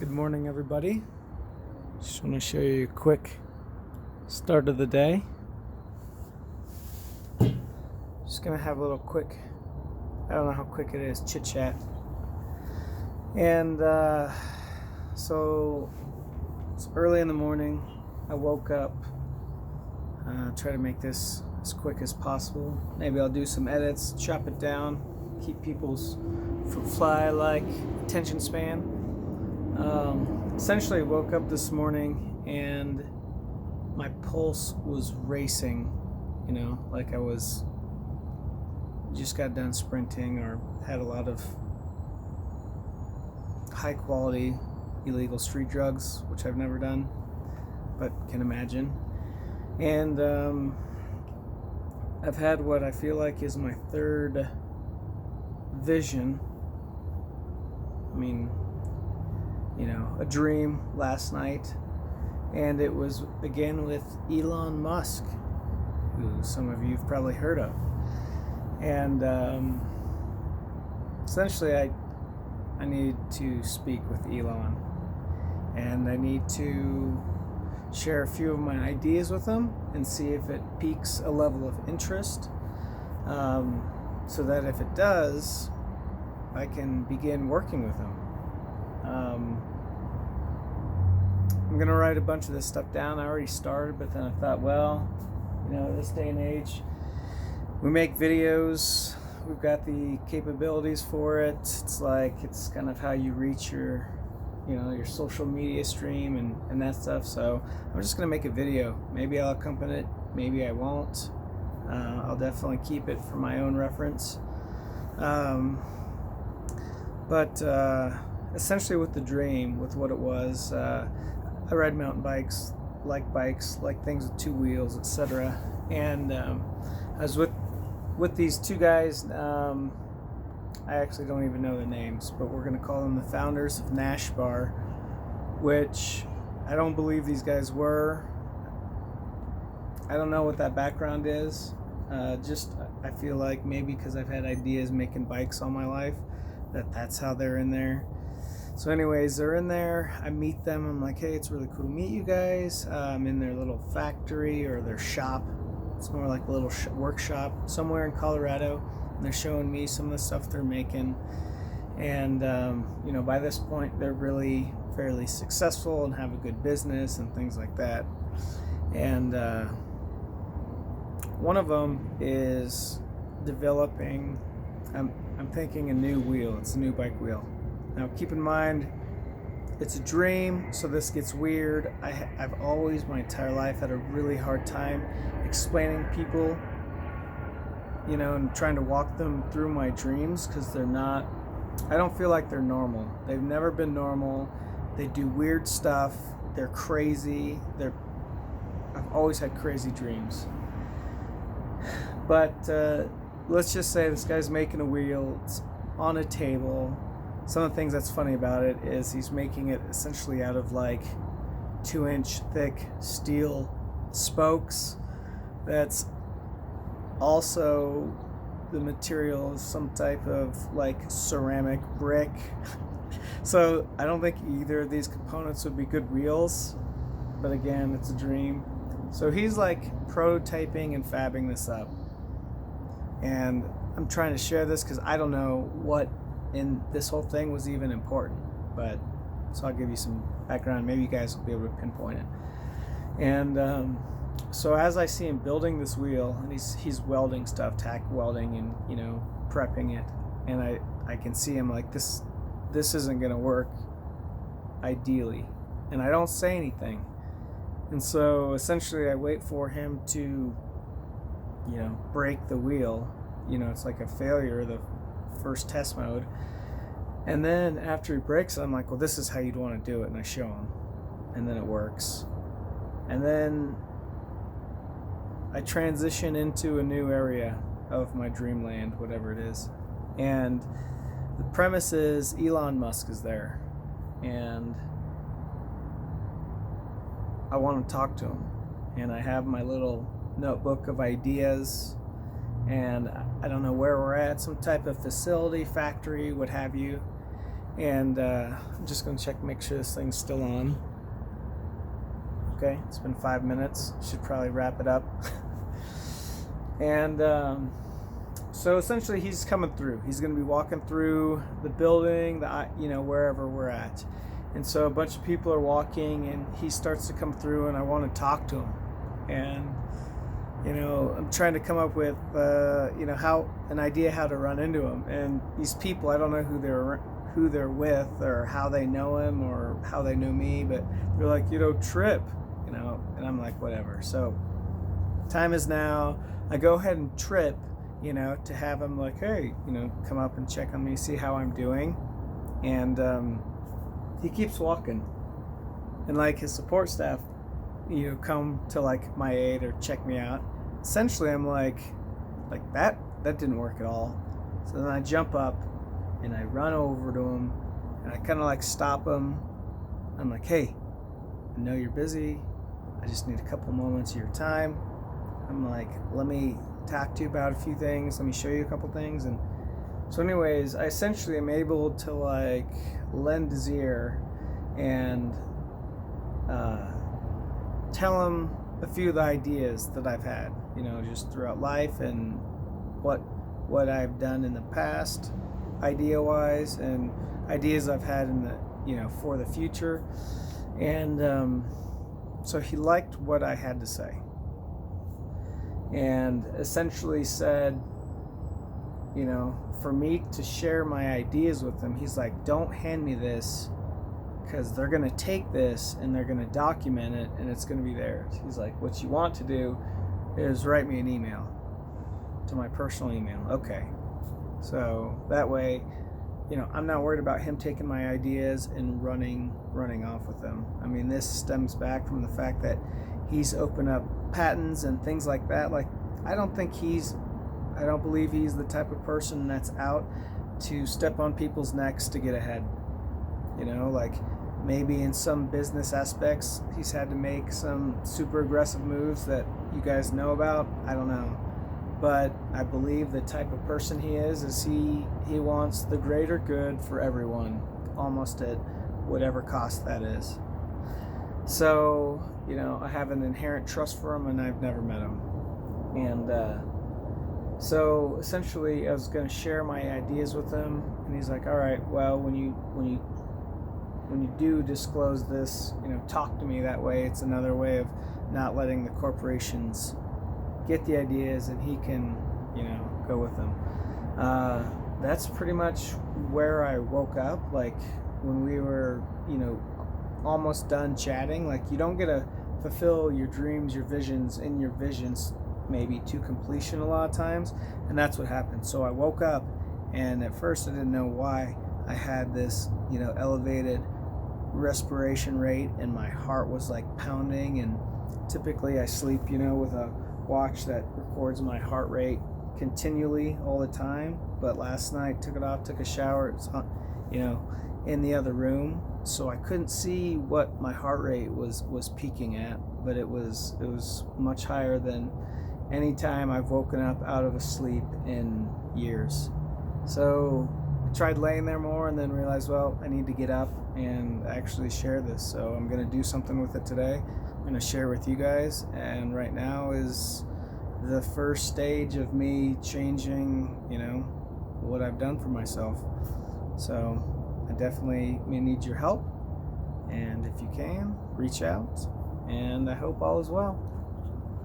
Good morning, everybody. Just want to show you a quick start of the day. Just gonna have a little quick, I don't know how quick it is, chit chat. And so it's early in the morning. I woke up. Try to make this as quick as possible. Maybe I'll do some edits, chop it down, keep people's fly-like attention span. Essentially, I woke up this morning and my pulse was racing, like I was just got done sprinting or had a lot of high quality illegal street drugs, which I've never done, but can imagine. And I've had what I feel like is my third vision. A dream last night, and it was again with Elon Musk, who some of you have probably heard of. And essentially I need to speak with Elon, and I need to share a few of my ideas with him and see if it piques a level of interest, so that if it does, I can begin working with him. I'm gonna write a bunch of this stuff down. I already started, but then I thought, well, this day and age, we make videos. We've got the capabilities for it. It's kind of how you reach your social media stream and that stuff. So I'm just gonna make a video. Maybe I'll accompany it. Maybe I won't. I'll definitely keep it for my own reference. But essentially with the dream, with what it was, I ride mountain bikes, like things with two wheels, etc. And I was with these two guys. I actually don't even know their names, but we're going to call them the founders of Nash Bar, which I don't believe these guys were. I don't know what that background is. I feel like maybe because I've had ideas making bikes all my life, that's how they're in there. So anyways, they're in there. I meet them. I'm like, hey, it's really cool to meet you guys. I'm in their little factory or their shop. It's more like a little workshop somewhere in Colorado. And they're showing me some of the stuff they're making. And, by this point, they're really fairly successful and have a good business and things like that. And one of them is developing, I'm thinking a new wheel. It's a new bike wheel. Now, keep in mind, it's a dream, so this gets weird. I've always, my entire life, had a really hard time explaining people, and trying to walk them through my dreams, because I don't feel like they're normal. They've never been normal. They do weird stuff. They're crazy. I've always had crazy dreams. But let's just say this guy's making a wheel. It's on a table. Some of the things that's funny about it is he's making it essentially out of 2-inch thick steel spokes. That's also the material of some type of ceramic brick. So I don't think either of these components would be good wheels, but again, it's a dream. So he's prototyping and fabbing this up, and I'm trying to share this because I don't know what in this whole thing was even important, but so I'll give you some background. Maybe you guys will be able to pinpoint it. And so as I see him building this wheel, and he's welding stuff, tack welding, and prepping it, and I can see him this isn't gonna work ideally, and I don't say anything. And so essentially I wait for him to break the wheel. It's like a failure, the first test mode. And then after he breaks it, I'm like, well, this is how you'd want to do it, and I show him, and then it works. And then I transition into a new area of my dreamland, whatever it is. And the premise is Elon Musk is there, and I want to talk to him. And I have my little notebook of ideas, and I don't know where we're at, some type of facility, factory, what have you. And I'm just going to check, make sure this thing's still on. Okay, it's been 5 minutes. Should probably wrap it up. And so essentially he's coming through. He's going to be walking through the building, wherever we're at. And so a bunch of people are walking, and he starts to come through, and I want to talk to him. And I'm trying to come up with how an idea how to run into him. And these people, I don't know who they're with or how they know him or how they know me, but they're like, trip, and I'm like, whatever. So time is now. I go ahead and trip, to have him like, hey, come up and check on me, see how I'm doing. And he keeps walking, and like his support staff, come to like my aid or check me out. Essentially, I'm like that didn't work at all. So then I jump up and I run over to him, and I kind of like stop him. I'm like, hey, I know you're busy. I just need a couple moments of your time. I'm like, let me talk to you about a few things. Let me show you a couple things. And so anyways, I essentially am able to like lend his ear and tell him a few of the ideas that I've had, just throughout life, and what I've done in the past, idea-wise, and ideas I've had in the, for the future. And so he liked what I had to say, and essentially said, for me to share my ideas with him, he's like, don't hand me this, because they're going to take this and they're going to document it, and it's going to be theirs. He's like, what you want to do is write me an email to my personal email. Okay. So that way, I'm not worried about him taking my ideas and running off with them. I mean, this stems back from the fact that he's opened up patents and things like that. Like, I don't believe he's the type of person that's out to step on people's necks to get ahead. Like maybe in some business aspects, he's had to make some super aggressive moves that you guys know about. I don't know. But I believe the type of person he is he wants the greater good for everyone, almost at whatever cost that is. So, I have an inherent trust for him, and I've never met him. And so essentially I was going to share my ideas with him, and he's like, all right, well, when you do disclose this, talk to me that way. It's another way of not letting the corporations get the ideas, and he can, go with them. That's pretty much where I woke up. Like when we were, almost done chatting. Like you don't get to fulfill your dreams, your visions, maybe to completion a lot of times, and that's what happened. So I woke up, and at first I didn't know why I had this, elevated respiration rate, and my heart was like pounding. And typically I sleep, with a watch that records my heart rate continually all the time, but last night took it off, took a shower, it's in the other room, so I couldn't see what my heart rate was peaking at, but it was much higher than any time I've woken up out of a sleep in years. So I tried laying there more, and then realized, well, I need to get up and actually share this. So I'm going to do something with it today. I'm going to share with you guys, and right now is the first stage of me changing, what I've done for myself. So I definitely may need your help, and if you can, reach out, and I hope all is well.